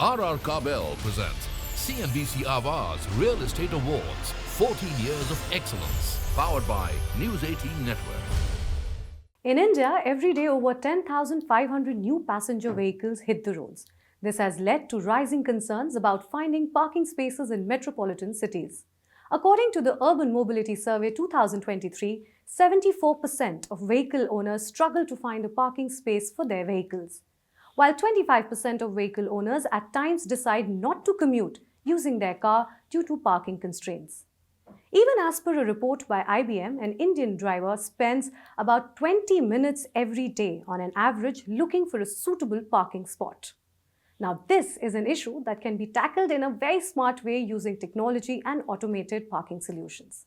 RR Kabel presents CNBC Awaaz Real Estate Awards 14 Years of Excellence, powered by News 18 Network. In India, every day over 10,500 new passenger vehicles hit the roads. This has led to rising concerns about finding parking spaces in metropolitan cities. According to the Urban Mobility Survey 2023, 74% of vehicle owners struggle to find a parking space for their vehicles, while 25% of vehicle owners at times decide not to commute using their car due to parking constraints. Even as per a report by IBM, an Indian driver spends about 20 minutes every day on an average looking for a suitable parking spot. Now, this is an issue that can be tackled in a very smart way using technology and automated parking solutions.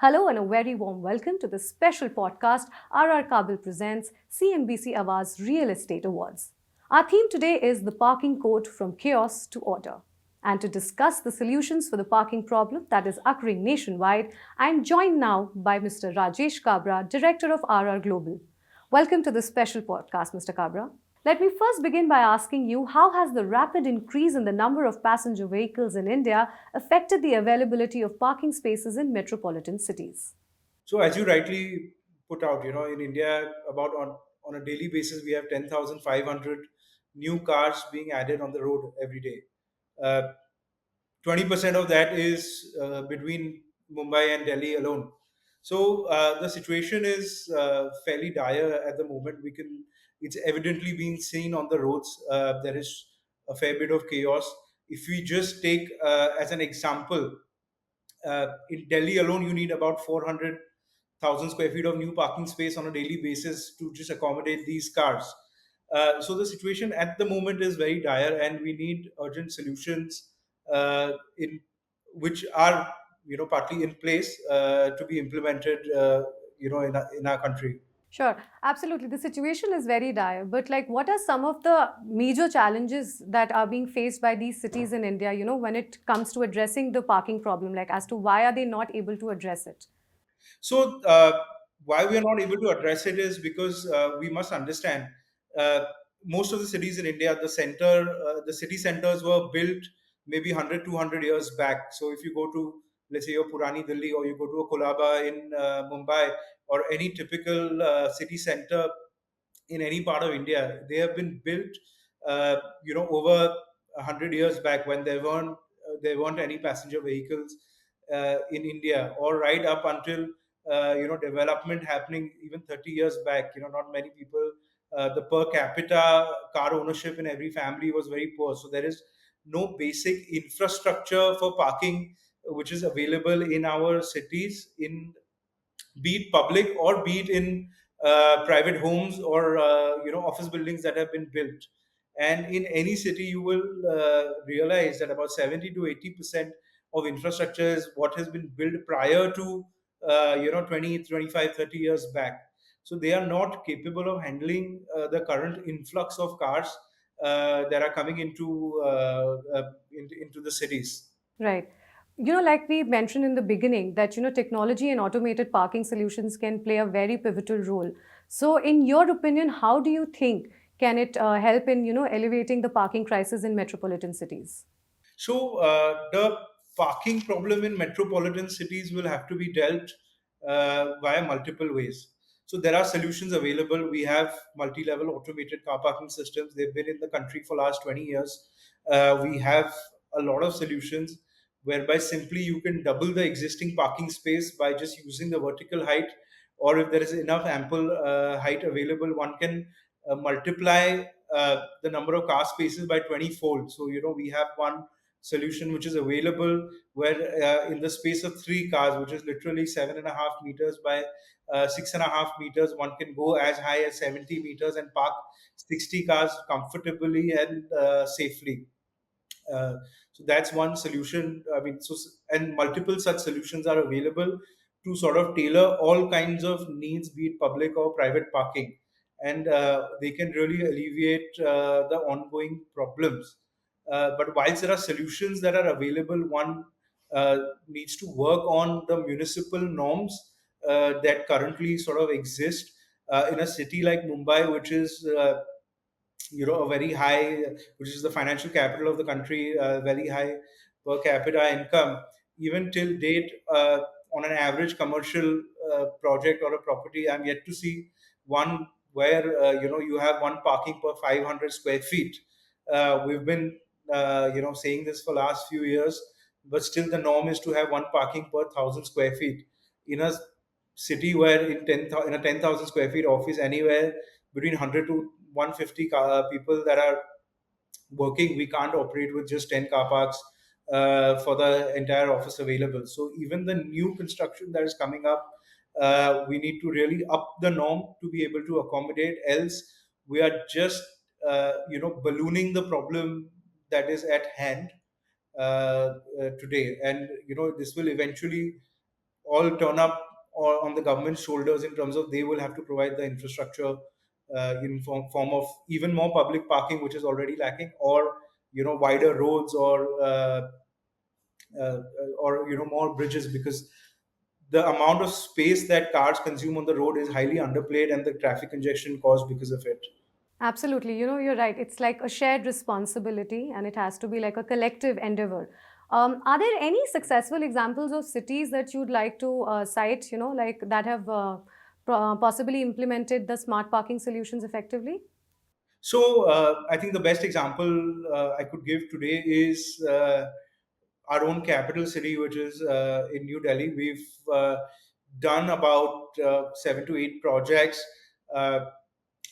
Hello, and a very warm welcome to this special podcast RR Kabel presents CNBC Awaaz Real Estate Awards. Our theme today is the parking code from chaos to order. And to discuss the solutions for the parking problem that is occurring nationwide, I am joined now by Mr. Rajesh Kabra, Director of RR Global. Welcome to this special podcast, Mr. Kabra. Let me first begin by asking you, how has the rapid increase in the number of passenger vehicles in India affected the availability of parking spaces in metropolitan cities? So as you rightly put out, in India, about on a daily basis, we have 10,500 new cars being added on the road every day. Uh, 20% of that is between Mumbai and Delhi alone. So the situation is fairly dire at the moment. It's evidently being seen on the roads. There is a fair bit of chaos. If we just take as an example, in Delhi alone, you need about 400,000 square feet of new parking space on a daily basis to just accommodate these cars. So the situation at the moment is very dire, and we need urgent solutions in which are partly in place to be implemented in our country. Sure, absolutely. The situation is very dire, but what are some of the major challenges that are being faced by these cities in India, when it comes to addressing the parking problem, as to why are they not able to address it? So, why we are not able to address it is because we must understand uh, most of the cities in India, the city centers were built maybe 100, 200 years back. So, if you go to, let's say, your Purani Delhi, or you go to a Kolaba in Mumbai, or any typical city center in any part of India, they have been built, over 100 years back when there weren't any passenger vehicles in India, or right up until development happening even 30 years back. Not many people. The per capita car ownership in every family was very poor, so there is no basic infrastructure for parking which is available in our cities, in be it public or be it in private homes, or office buildings that have been built. And in any city, you will realize that about 70 to 80% of infrastructure is what has been built prior to 20, 25, 30 years back. So they are not capable of handling the current influx of cars that are coming into the cities. Right. Like we mentioned in the beginning, that, technology and automated parking solutions can play a very pivotal role. So, in your opinion, how do you think can it help in, elevating the parking crisis in metropolitan cities? So the parking problem in metropolitan cities will have to be dealt via multiple ways. So there are solutions available. We have multi-level automated car parking systems. They've been in the country for last 20 years. We have a lot of solutions whereby simply you can double the existing parking space by just using the vertical height, or if there is enough ample height available, one can multiply the number of car spaces by 20 fold. So we have one solution which is available where in the space of three cars, which is literally 7.5 meters by 6.5 meters, one can go as high as 70 meters and park 60 cars comfortably and safely. uh, so that's one solution. I mean, and multiple such solutions are available to sort of tailor all kinds of needs, be it public or private parking, and they can really alleviate the ongoing problems. But whilst there are solutions that are available, one needs to work on the municipal norms that currently sort of exist in a city like Mumbai, which is a very high, which is the financial capital of the country, very high per capita income. Even till date, on an average commercial project or a property, I'm yet to see one where you have one parking per 500 square feet. We've been saying this for last few years, but still the norm is to have one parking per 1,000 square feet. In a city where in a 10,000 square feet office, anywhere between 100 to 150 people that are working, we can't operate with just 10 car parks for the entire office available. So even the new construction that is coming up, we need to really up the norm to be able to accommodate. Else, we are just ballooning the problem that is at hand today, and this will eventually all turn up or on the government's shoulders in terms of they will have to provide the infrastructure in form of even more public parking, which is already lacking, or wider roads, uh, or more bridges, because the amount of space that cars consume on the road is highly underplayed, and the traffic congestion caused because of it. Absolutely. You're right. It's like a shared responsibility and it has to be like a collective endeavor. Are there any successful examples of cities that you'd like to cite, like that have possibly implemented the smart parking solutions effectively? So I think the best example I could give today is our own capital city, which is in New Delhi. We've done about 7 to 8 projects uh,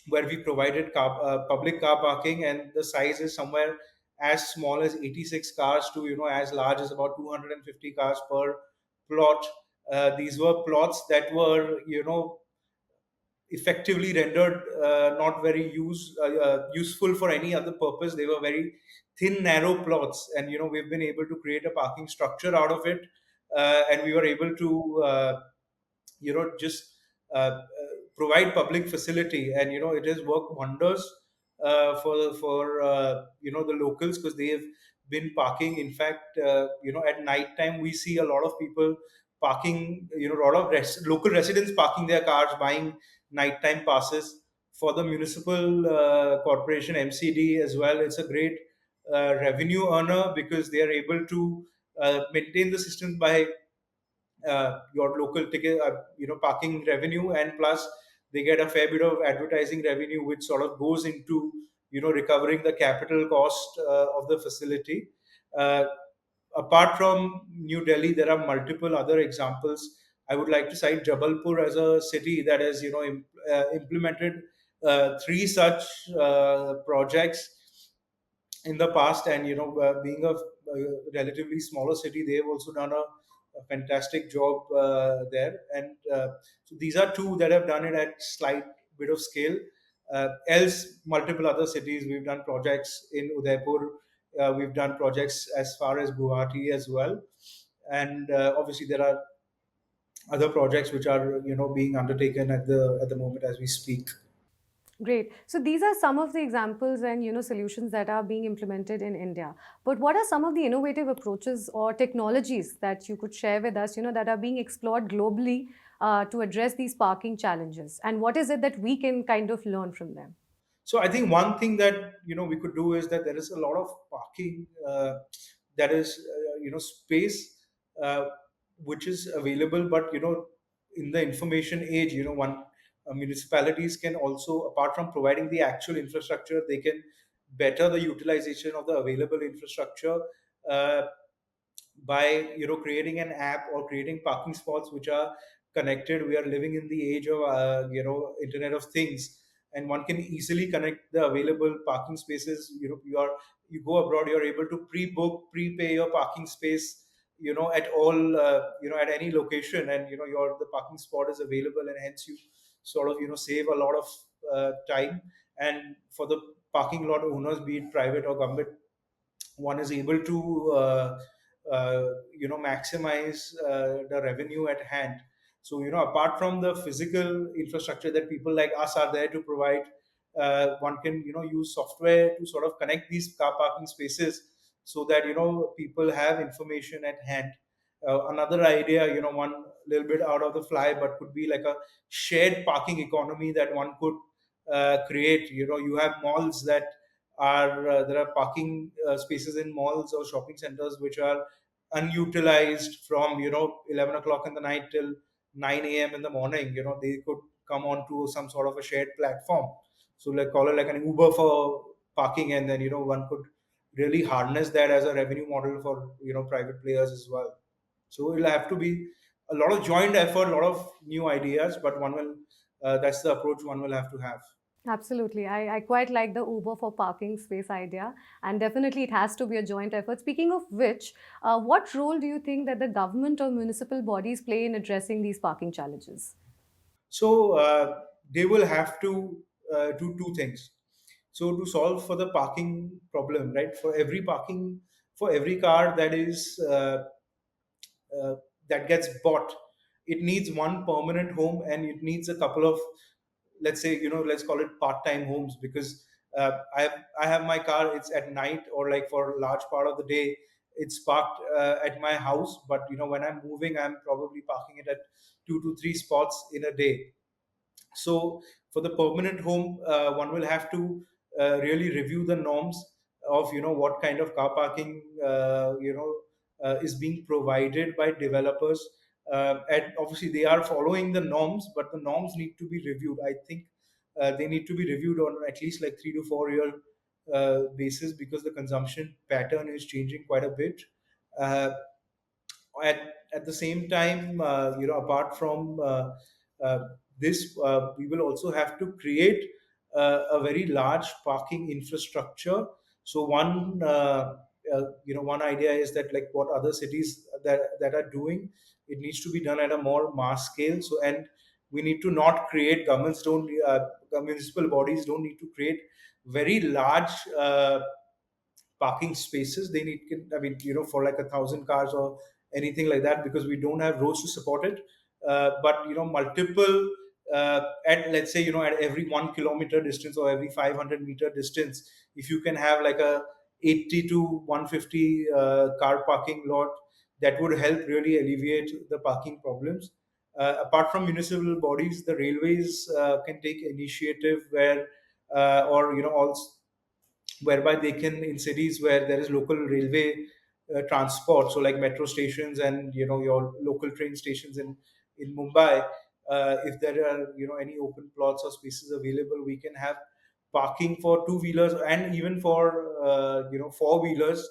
where we provided public car parking, and the size is somewhere as small as 86 cars to as large as about 250 cars per plot. These were plots that were effectively rendered not very useful for any other purpose. They were very thin, narrow plots, and we've been able to create a parking structure out of it, and we were able to just provide public facility, and it has worked wonders for the locals, because they have been parking. In fact, at night time we see a lot of people parking, a lot of local residents parking their cars, buying nighttime passes for the municipal corporation, MCD, as well. It's a great revenue earner, because they are able to maintain the system by your local ticket, parking revenue, and plus they get a fair bit of advertising revenue, which sort of goes into recovering the capital cost of the facility. Uh, Apart from New Delhi, there are multiple other examples. I would like to cite Jabalpur as a city that has implemented 3 such projects in the past, and being a relatively smaller city, they have also done a fantastic job there. And so these are two that have done it at slight bit of scale. Else, multiple other cities, we've done projects in Udaipur, we've done projects as far as Guwahati as well, and obviously there are other projects which are being undertaken at the moment as we speak. Great. So these are some of the examples and solutions that are being implemented in India. But what are some of the innovative approaches or technologies that you could share with us, that are being explored globally to address these parking challenges? And what is it that we can kind of learn from them? So I think one thing that we could do is that there is a lot of parking that is space which is available, but in the information age, one municipalities can also, apart from providing the actual infrastructure, they can better the utilization of the available infrastructure uh, by creating an app or creating parking spots which are connected. We are living in the age of Internet of Things, and one can easily connect the available parking spaces. You go abroad, you're able to pre-book, prepay your parking space at all, at any location, and your the parking spot is available, and hence you sort of save a lot of time. And for the parking lot owners, be it private or government, one is able to maximize the revenue at hand. So apart from the physical infrastructure that people like us are there to provide, one can use software to sort of connect these car parking spaces, so that people have information at hand. Another idea, one little bit out of the fly, but could be like a shared parking economy that one could create. You have malls that are there are parking spaces in malls or shopping centers which are unutilized from 11 o'clock in the night till 9 a.m. in the morning. They could come onto some sort of a shared platform, so like call it like an Uber for parking, and then one could really harness that as a revenue model for private players as well. So it'll have to be a lot of joint effort, a lot of new ideas, but one will that's the approach one will have to have. Absolutely. I quite like the Uber for parking space idea, and definitely it has to be a joint effort. Speaking of which, what role do you think that the government or municipal bodies play in addressing these parking challenges? So they will have to do two things. So to solve for the parking problem, right? For every car that is uh, that gets bought, it needs one permanent home, and it needs a couple of, let's say, let's call it part-time homes, because I have my car. It's at night, or like for a large part of the day, it's parked at my house. But when I'm moving, I'm probably parking it at 2 to 3 spots in a day. So for the permanent home, one will have to really review the norms of what kind of car parking is being provided by developers. And obviously they are following the norms, but the norms need to be reviewed. I think they need to be reviewed on at least like 3 to 4 year basis, because the consumption pattern is changing quite a bit. Uh, at the same time, apart from uh, this, we will also have to create a very large parking infrastructure. So one idea is that, like what other cities that are doing, it needs to be done at a more mass scale. So, and we need to not create, governments don't municipal bodies don't need to create very large parking spaces. They need, I mean, for like 1,000 cars or anything like that, because we don't have roads to support it. But multiple at, let's say, at every 1 kilometer distance or every 500-meter distance, if you can have like a 80 to 150 car parking lot, that would help really alleviate the parking problems. Apart from municipal bodies, the railways can take initiative where, or also whereby they can, in cities where there is local railway transport, so like metro stations and your local train stations in Mumbai, if there are any open plots or spaces available, we can have parking for two wheelers and even for four wheelers.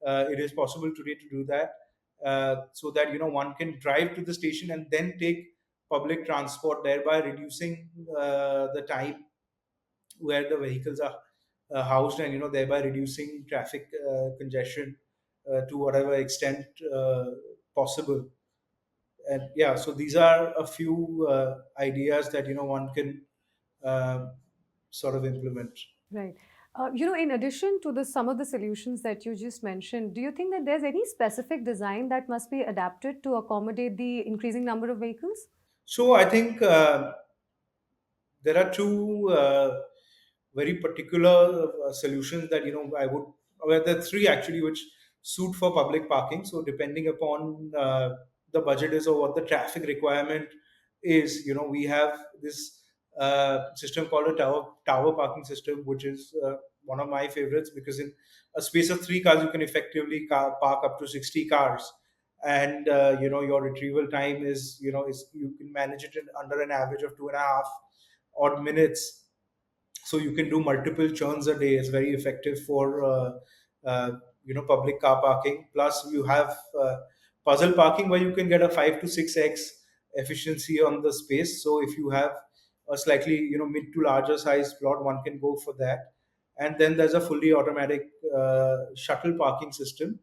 It is possible today to do that, so that one can drive to the station and then take public transport, thereby reducing the time where the vehicles are housed, and thereby reducing traffic congestion to whatever extent possible. And yeah, so these are a few ideas that one can uh, sort of implement. Right. In addition to some of the solutions that you just mentioned, do you think that there's any specific design that must be adapted to accommodate the increasing number of vehicles? So I think there are two very particular solutions that I would. Well, there are three actually which suit for public parking. So depending upon the budget is, or what the traffic requirement is, we have this system called a tower parking system, which is one of my favorites, because in a space of 3 cars you can effectively park up to 60 cars. And your retrieval time is, is, you can manage it in under an average of 2.5 odd minutes. So you can do multiple churns a day. It's very effective for public car parking. Plus you have puzzle parking, where you can get a 5 to 6x efficiency on the space. So if you have a slightly mid to larger size plot, one can go for that. And then there's a fully automatic shuttle parking system,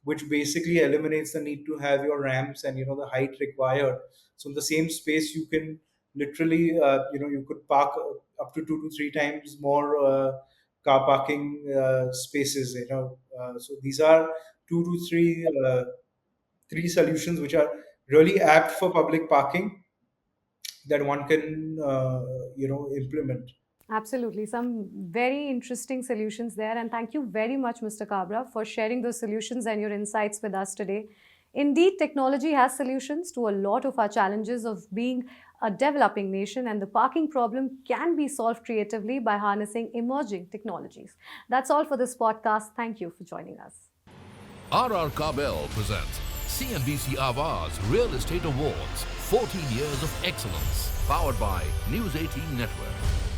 which basically eliminates the need to have your ramps and the height required. So in the same space, you can literally you could park up to 2 to 3 times more car parking spaces. So these are two to three solutions which are really apt for public parking, that one can implement. Absolutely. Some very interesting solutions there. And thank you very much, Mr. Kabra, for sharing those solutions and your insights with us today. Indeed, technology has solutions to a lot of our challenges of being a developing nation, and the parking problem can be solved creatively by harnessing emerging technologies. That's all for this podcast. Thank you for joining us. RR Kabel presents CNBC Awaaz Real Estate Awards 14 Years of Excellence, powered by News 18 Network.